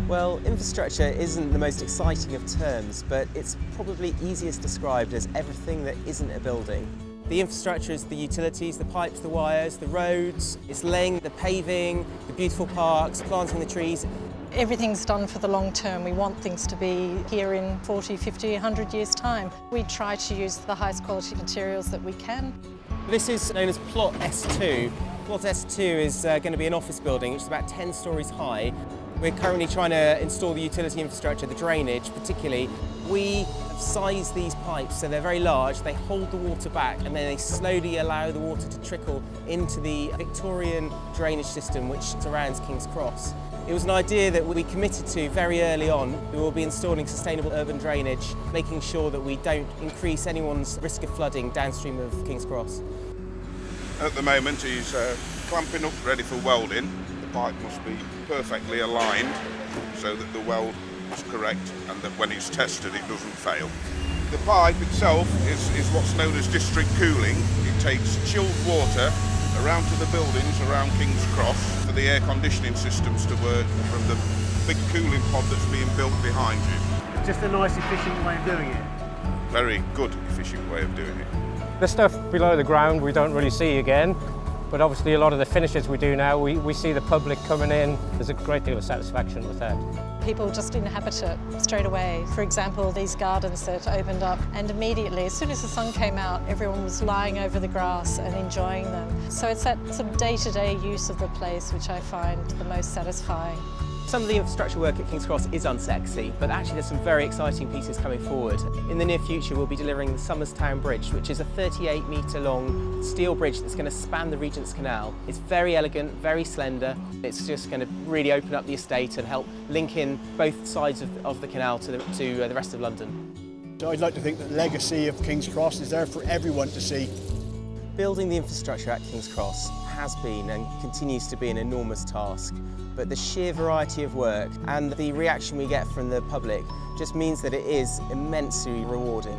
Well, infrastructure isn't the most exciting of terms, but it's probably easiest described as everything that isn't a building. The infrastructure is the utilities, the pipes, the wires, the roads. It's laying the paving, the beautiful parks, planting the trees. Everything's done for the long term. We want things to be here in 40, 50, 100 years' time. We try to use the highest quality materials that we can. This is known as Plot S2. Plot S2 is going to be an office building which is about 10 stories high. We're currently trying to install the utility infrastructure, the drainage particularly. We have sized these pipes so they're very large, they hold the water back and then they slowly allow the water to trickle into the Victorian drainage system which surrounds King's Cross. It was an idea that we committed to very early on. We will be installing sustainable urban drainage, making sure that we don't increase anyone's risk of flooding downstream of King's Cross. At the moment he's clamping up ready for welding. The pipe must be perfectly aligned so that the weld is correct and that when it's tested it doesn't fail. The pipe itself is what's known as district cooling. It takes chilled water around to the buildings around King's Cross for the air conditioning systems to work from the big cooling pod that's being built behind you. Just a nice efficient way of doing it. Very good efficient way of doing it. The stuff below the ground we don't really see again, but obviously a lot of the finishes we do now, we see the public coming in. There's a great deal of satisfaction with that. People just inhabit it straight away. For example, these gardens that opened up and immediately, as soon as the sun came out, everyone was lying over the grass and enjoying them. So it's that sort of day-to-day use of the place which I find the most satisfying. Some of the infrastructure work at King's Cross is unsexy, but actually there's some very exciting pieces coming forward. In the near future we'll be delivering the Somers Town Bridge, which is a 38-metre long steel bridge that's going to span the Regent's Canal. It's very elegant, very slender. It's just going to really open up the estate and help link in both sides of the canal to the rest of London. So I'd like to think that the legacy of King's Cross is there for everyone to see. Building the infrastructure at King's Cross has been and continues to be an enormous task, but the sheer variety of work and the reaction we get from the public just means that it is immensely rewarding.